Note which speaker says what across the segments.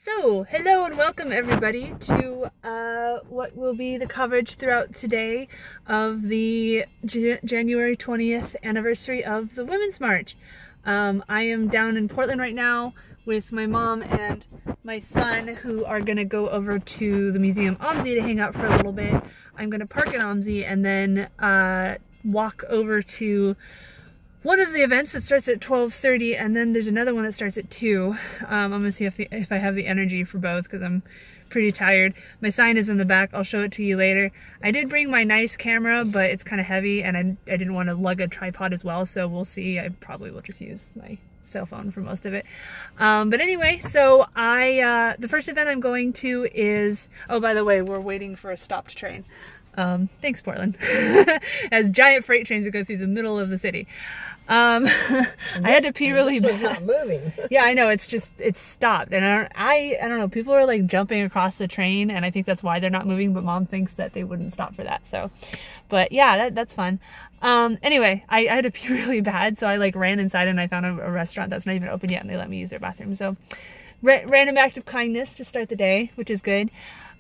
Speaker 1: So, hello and welcome everybody to what will be the coverage throughout today of the January 20th anniversary of the Women's March. I am down in Portland right now with my mom and my son, who are going to go over to the Museum OMSI to hang out for a little bit. I'm going to park at OMSI and then walk over to one of the events that starts at 12:30, and then there's another one that starts at 2. I'm gonna see if I have the energy for both, because I'm pretty tired. My sign is in the back. I'll show it to you later. I did bring my nice camera, but it's kind of heavy, and I didn't want to lug a tripod as well, so we'll see. I probably will just use my cell phone for most of it. But anyway, so the first event I'm going to is, oh, by the way, we're waiting for a stopped train. Thanks, Portland. As giant freight trains that go through the middle of the city. I had to pee really bad.
Speaker 2: This was not moving.
Speaker 1: Yeah, I know, it's stopped, and I don't know, people are like jumping across the train, and I think that's why they're not moving, but Mom thinks that they wouldn't stop for that, so, but yeah, that's fun. Anyway, I had to pee really bad, so I like ran inside and I found a restaurant that's not even open yet, and they let me use their bathroom, so random act of kindness to start the day, which is good.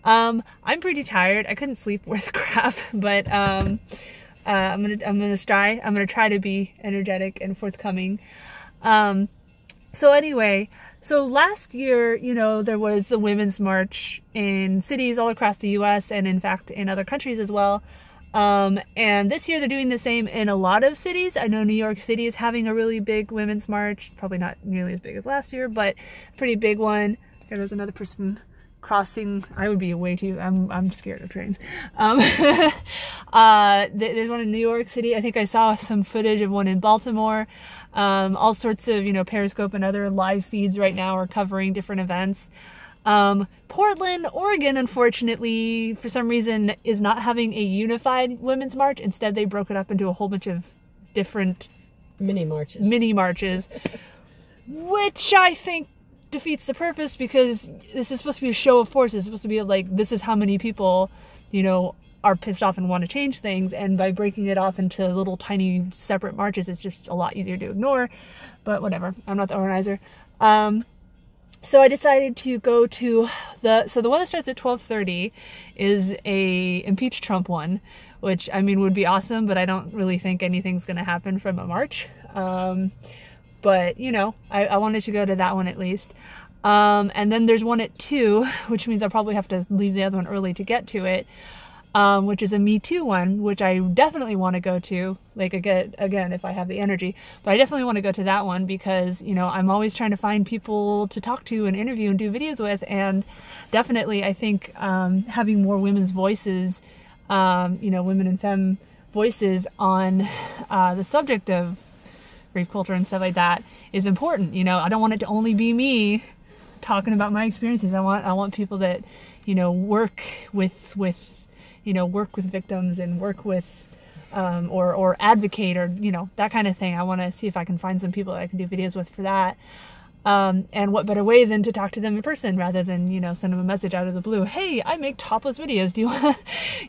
Speaker 1: I'm pretty tired. I couldn't sleep worth crap, but I'm gonna try to be energetic and forthcoming. So anyway, so last year, you know, there was the Women's March in cities all across the US and in fact in other countries as well. And this year they're doing the same in a lot of cities. I know New York City is having a really big Women's March, probably not nearly as big as last year, but a pretty big one. There's another person crossing. I would be way too, I'm scared of trains. There's one in New York City. I think I saw some footage of one in Baltimore. All sorts of, you know, Periscope and other live feeds right now are covering different events. Portland, Oregon, unfortunately, for some reason, is not having a unified Women's March. Instead, they broke it up into a whole bunch of different
Speaker 2: mini marches,
Speaker 1: which I think defeats the purpose, because this is supposed to be a show of force. It's supposed to be like, this is how many people, you know, are pissed off and want to change things, and by breaking it off into little tiny separate marches, it's just a lot easier to ignore. But whatever, I'm not the organizer. So I decided to go to the one that starts at 12:30 is a Impeach Trump one, which I mean would be awesome, but I don't really think anything's gonna happen from a march. But, you know, I wanted to go to that one at least. And then there's one at 2, which means I'll probably have to leave the other one early to get to it, which is a Me Too one, which I definitely want to go to, like, again, if I have the energy. But I definitely want to go to that one because, you know, I'm always trying to find people to talk to and interview and do videos with, and definitely I think having more women's voices, you know, women and femme voices on the subject of rape culture and stuff like that is important. You know, I don't want it to only be me talking about my experiences. I want people that, you know, work with victims and work with or advocate, or, you know, that kind of thing. I want to see if I can find some people that I can do videos with for that. And what better way than to talk to them in person rather than, you know, send them a message out of the blue. Hey, I make topless videos. Do you want to,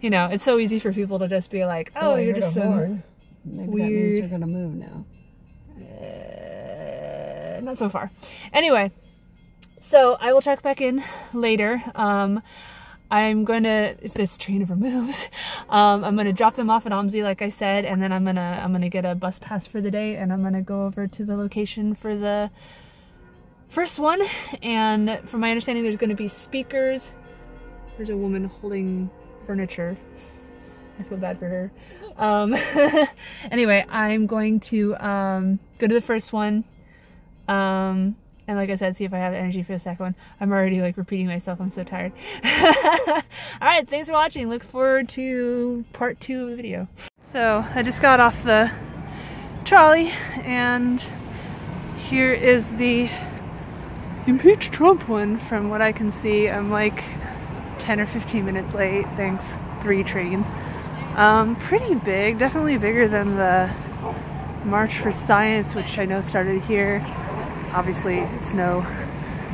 Speaker 1: you know, it's so easy for people to just be like, oh, you're just so
Speaker 2: maybe
Speaker 1: weird.
Speaker 2: That means you're going to move now.
Speaker 1: Not so far. Anyway, so I will check back in later. I'm going to, if this train ever moves, I'm going to drop them off at OMSI, like I said, and then I'm going to get a bus pass for the day, and I'm going to go over to the location for the first one. And from my understanding, there's going to be speakers. There's a woman holding furniture. I feel bad for her. Anyway, I'm going to go to the first one, and like I said, see if I have the energy for the second one. I'm already like repeating myself, I'm so tired. Alright, thanks for watching. Look forward to part 2 of the video. So I just got off the trolley, and here is the Impeach Trump one. From what I can see, I'm like 10 or 15 minutes late, thanks 3 trains. Pretty big, definitely bigger than the March for Science, which I know started here. Obviously, it's no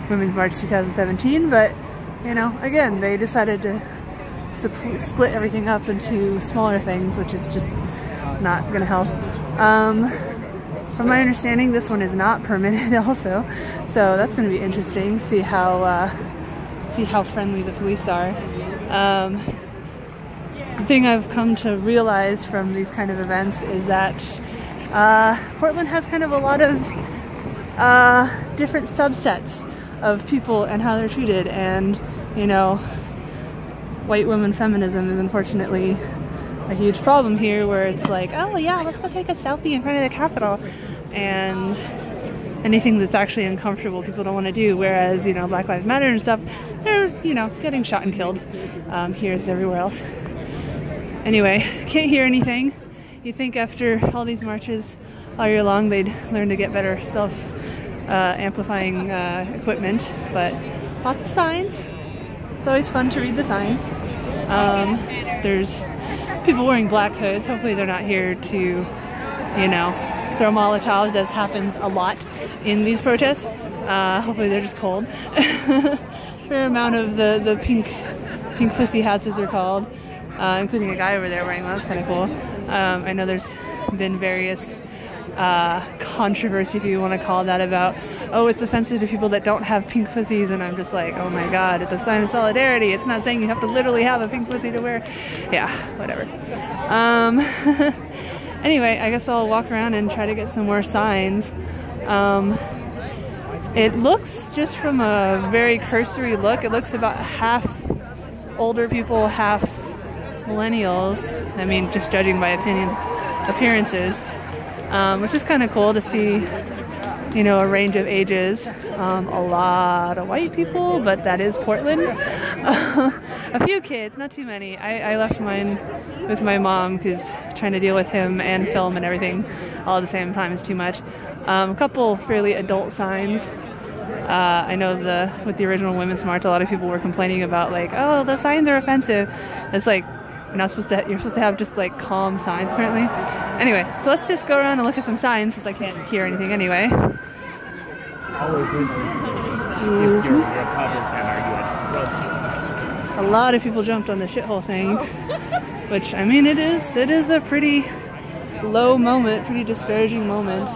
Speaker 1: Women's March 2017, but, you know, again, they decided to split everything up into smaller things, which is just not gonna help. from my understanding, this one is not permitted also. So that's going to be interesting. See how friendly the police are. The thing I've come to realize from these kind of events is that Portland has kind of a lot of different subsets of people and how they're treated, and you know, white women feminism is unfortunately a huge problem here, where it's like, oh yeah, let's go take a selfie in front of the Capitol, and anything that's actually uncomfortable people don't want to do, whereas, you know, Black Lives Matter and stuff, they're, you know, getting shot and killed here as everywhere else. Anyway, can't hear anything. You think after all these marches all year long they'd learn to get better self-amplifying equipment, but lots of signs. It's always fun to read the signs. There's people wearing black hoods. Hopefully they're not here to, you know, throw molotovs, as happens a lot in these protests. Hopefully they're just cold. Fair amount of the pink pussy hats, as they're called, including a guy over there wearing one. That's kind of cool. I know there's been various controversy, if you want to call that, about, oh, it's offensive to people that don't have pink pussies, and I'm just like, oh my god, it's a sign of solidarity. It's not saying you have to literally have a pink pussy to wear. Yeah, whatever. Anyway, I guess I'll walk around and try to get some more signs. It looks, just from a very cursory look, it looks about half older people, half millennials. I mean, just judging by appearances. Which is kind of cool to see, you know, a range of ages. A lot of white people, but that is Portland. A few kids, not too many. I left mine with my mom because trying to deal with him and film and everything all at the same time is too much. A couple fairly adult signs. I know with the original Women's March, a lot of people were complaining about, like, oh, the signs are offensive. It's like, you're supposed to have just like calm signs, apparently. Anyway, so let's just go around and look at some signs, since I can't hear anything anyway. Excuse me. A lot of people jumped on the shithole thing, which, I mean, it is a pretty low moment, pretty disparaging moment.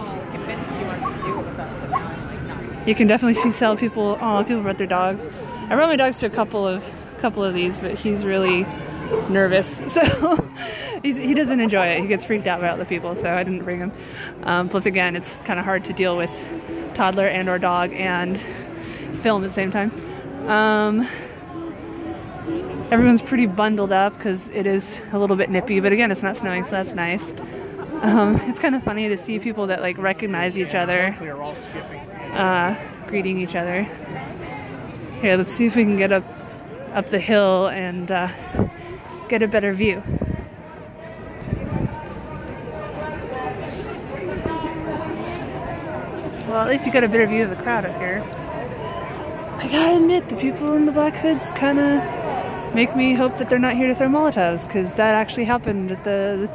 Speaker 1: You can definitely tell people brought their dogs. I brought my dogs to a couple of these, but he's really nervous, so he doesn't enjoy it. He gets freaked out by other people, so I didn't bring him. Plus, again, it's kind of hard to deal with toddler and or dog and film at the same time. Everyone's pretty bundled up because it is a little bit nippy, but again, it's not snowing, so that's nice. It's kind of funny to see people that like recognize each other, greeting each other. Here, let's see if we can get up the hill and get a better view. Well, at least you got a better view of the crowd up here. I gotta admit, the people in the black hoods kind of make me hope that they're not here to throw molotovs, because that actually happened at the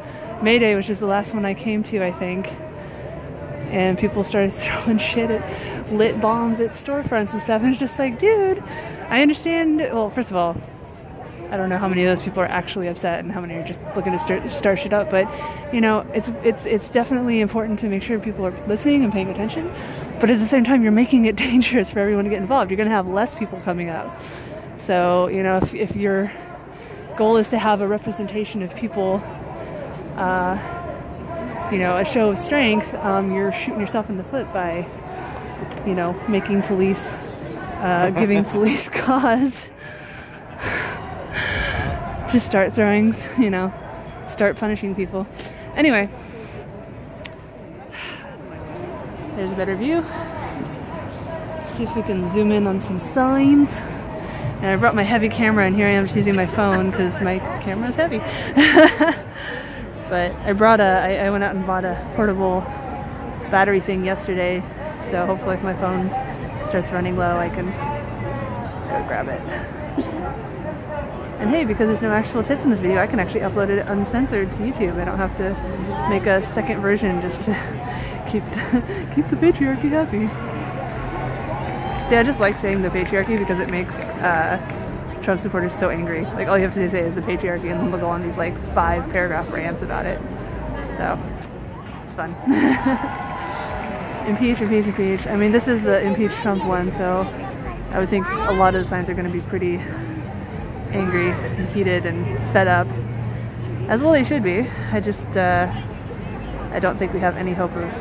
Speaker 1: MayDay, which is the last one I came to, I think. And people started throwing shit at lit bombs at storefronts and stuff, and it's just like, dude, I understand. Well, first of all, I don't know how many of those people are actually upset and how many are just looking to start shit up, but you know, it's definitely important to make sure people are listening and paying attention, but at the same time, you're making it dangerous for everyone to get involved. You're going to have less people coming up. So, you know, if your goal is to have a representation of people, you know, a show of strength, you're shooting yourself in the foot by, you know, making police, giving police cause to start throwing, you know, start punishing people. Anyway, there's a better view. Let's see if we can zoom in on some signs. And I brought my heavy camera, and here I am just using my phone because my camera's heavy. But I went out and bought a portable battery thing yesterday, so hopefully if my phone starts running low, I can go grab it. And hey, because there's no actual tits in this video, I can actually upload it uncensored to YouTube. I don't have to make a second version just to keep the patriarchy happy. See, I just like saying the patriarchy because it makes Trump supporters so angry. Like, all you have to say is the patriarchy, and then they'll go on these like 5-paragraph rants about it. So, it's fun. Impeach, impeach, impeach. I mean, this is the impeach Trump one, so I would think a lot of the signs are going to be pretty angry and heated and fed up. As well they should be. I just, I don't think we have any hope of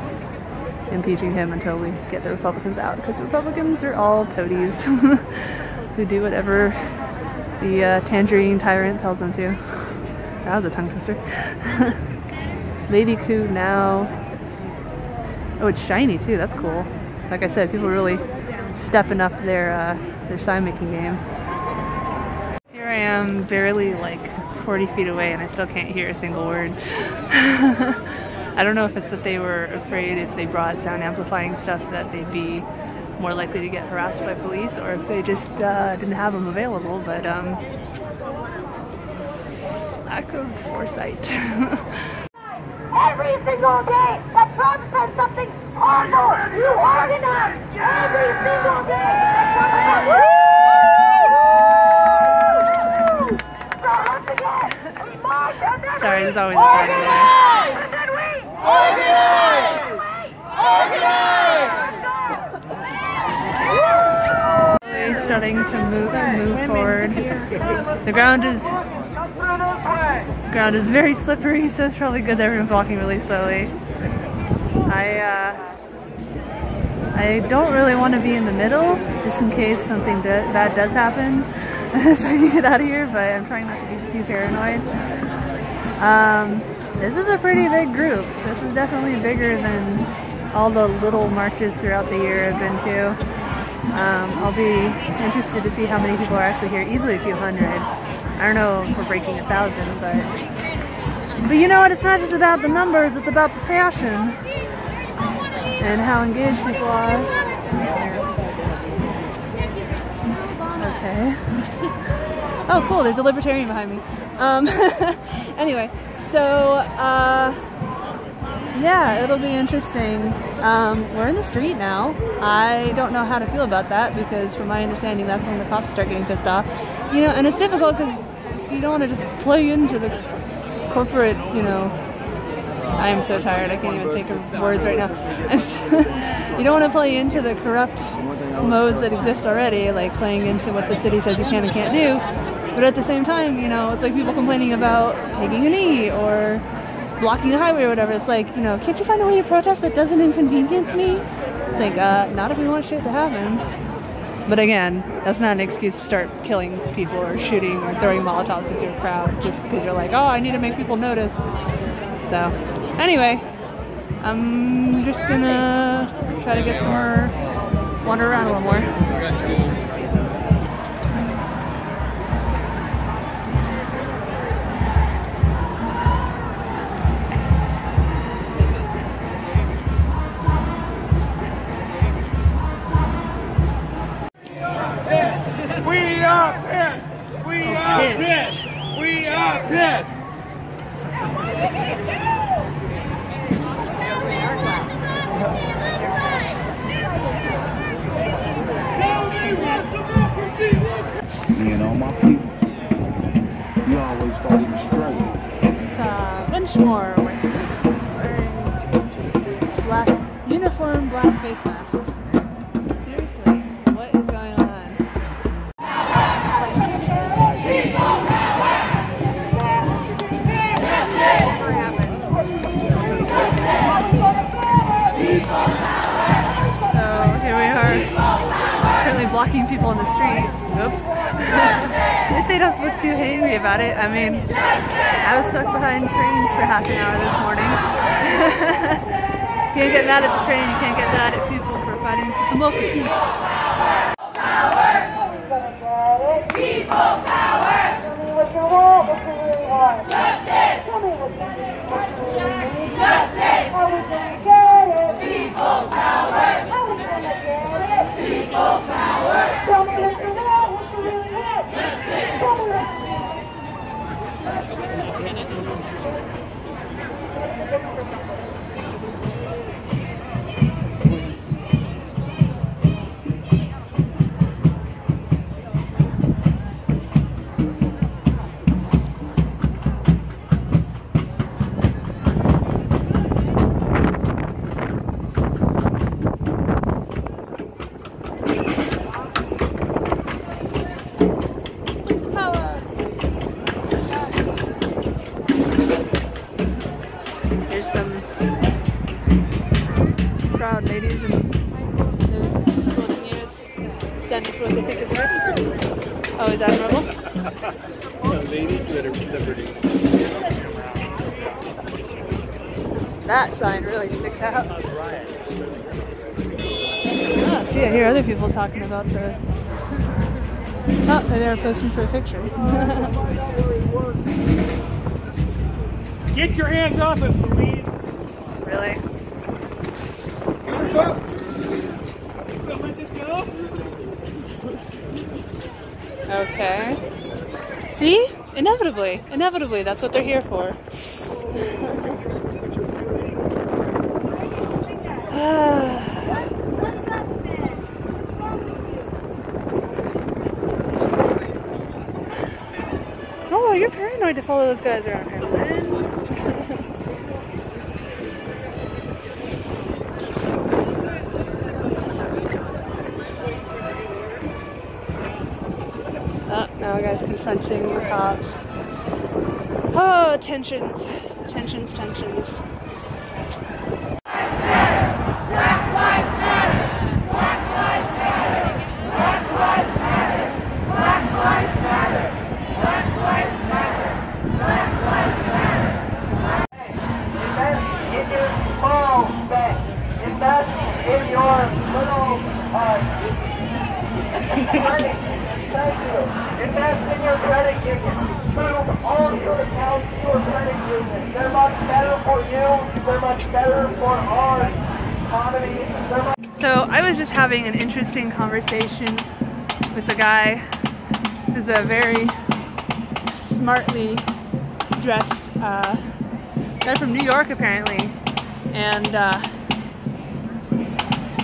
Speaker 1: impeaching him until we get the Republicans out, because Republicans are all toadies who do whatever the tangerine tyrant tells them to. That was a tongue twister. Lady Coup now. Oh, it's shiny too. That's cool. Like I said, people are really stepping up their sign making game. Here I am, barely like 40 feet away, and I still can't hear a single word. I don't know if it's that they were afraid if they brought sound amplifying stuff that they'd be more likely to get harassed by police, or if they just didn't have them available, but lack of foresight.
Speaker 3: Every single day that Trump says something horrible, you organize. Every single day. So once again, we march and then
Speaker 1: Sorry, there's always a
Speaker 3: organize.
Speaker 1: sign
Speaker 3: And then we
Speaker 1: there. Starting to move forward. The ground is very slippery, so it's probably good that everyone's walking really slowly. I don't really want to be in the middle, just in case something bad does happen, so I can get out of here, but I'm trying not to be too paranoid. This is a pretty big group. This is definitely bigger than all the little marches throughout the year I've been to. I'll be interested to see how many people are actually here. Easily a few hundred. I don't know if we're breaking 1,000, but you know what? It's not just about the numbers, it's about the passion and how engaged people are. Okay. Oh, cool. There's a libertarian behind me. Anyway, so yeah, it'll be interesting. We're in the street now. I don't know how to feel about that, because from my understanding that's when the cops start getting pissed off. You know, and it's difficult because you don't want to just play into the corporate, you know, I am so tired, I can't even think of words right now. You don't want to play into the corrupt modes that exist already, like playing into what the city says you can and can't do. But at the same time, you know, it's like people complaining about taking a knee or blocking the highway or whatever. It's like, you know, can't you find a way to protest that doesn't inconvenience me? It's like, not if we want shit to happen. But again, that's not an excuse to start killing people or shooting or throwing molotovs into a crowd just because you're like, oh, I need to make people notice. So, anyway, I'm just gonna try to get some more, wander around a little more.
Speaker 4: Me and all my people, we always thought he was straight.
Speaker 1: It's a bunch more wearing black uniform, black face masks. Seriously, what is going on? So here we are, currently blocking people in the street. Oops. At least they don't look too angry about it. I mean, I was stuck behind trains for half an hour this morning. You can't get mad at the train, you can't get mad at people for fighting for democracy.
Speaker 3: People power! Tell me what you want, what you really want. Justice! Tell me what you need, what you really need. Justice! How we gonna get it? People power! How we gonna get it? People power! Tell me what you want, what you really want. Justice! Tell me what you want.
Speaker 1: proud ladies in the clothing years standing for what they think is right. Always admirable.
Speaker 5: Ladies liberty.
Speaker 1: That sign really sticks out. Oh, see, I hear other people talking about the... Oh, they were posting for a picture.
Speaker 5: Get your hands off it, Louise.
Speaker 1: Really?
Speaker 5: What's up? So let this go?
Speaker 1: Okay. See? Inevitably, that's what they're here for. Oh, you're paranoid to follow those guys around here, man. Oh, now a guy's confronting the cops. Oh, tensions. Tensions.
Speaker 3: Invest in your little credit. Thank you. Invest in your credit union. Prove all of your accounts to a credit union. They're much better for you. They're much better for our economy.
Speaker 1: So I was just having an interesting conversation with a guy who's a very smartly dressed guy from New York apparently, and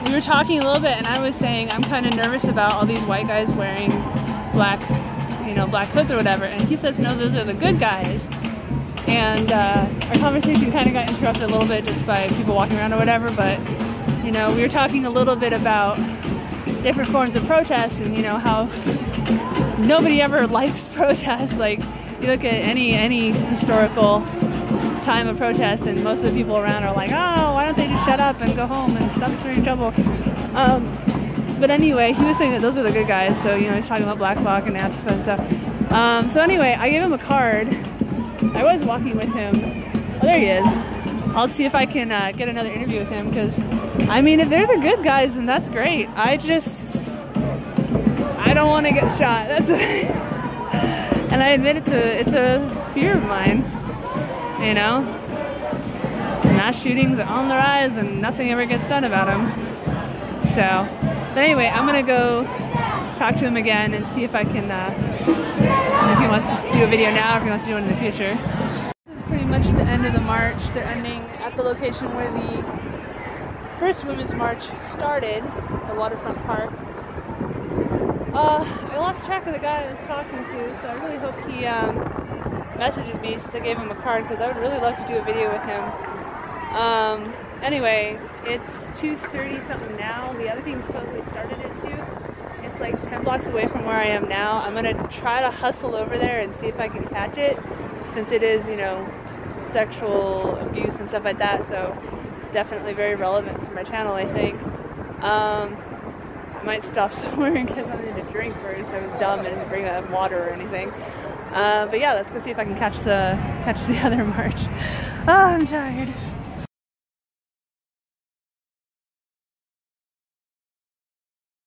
Speaker 1: we were talking a little bit, and I was saying I'm kind of nervous about all these white guys wearing black hoods or whatever, and he says no, those are the good guys. And our conversation kind of got interrupted a little bit just by people walking around or whatever, but we were talking a little bit about different forms of protest, and how nobody ever likes protests. Like, you look at any historical time of protest, and most of the people around are like, oh, why don't they just shut up and go home and stop stirring trouble. But anyway, he was saying that those are the good guys, so he's talking about Black Bloc and Antifa and stuff. So anyway, I gave him a card. I was walking with him. Oh, there he is. I'll see if I can get another interview with him, because if they're the good guys, then that's great. I don't want to get shot. That's and I admit it's a fear of mine. Mass shootings are on the rise and nothing ever gets done about them. So, but anyway, I'm gonna go talk to him again and see if I can, if he wants to do a video now or if he wants to do it in the future. This is pretty much the end of the march. They're ending at the location where the first Women's March started, the Waterfront Park. I lost track of the guy I was talking to, so I really hope he messages me since I gave him a card, because I would really love to do a video with him. Anyway, it's 2:30 something now. The other thing supposedly started at 2. It's like 10 blocks away from where I am now. I'm gonna try to hustle over there and see if I can catch it, since it is, sexual abuse and stuff like that, so definitely very relevant for my channel, I think. I might stop somewhere and get something to drink first. I was dumb and didn't bring water or anything. But yeah, let's go see if I can catch the other march. Oh, I'm tired.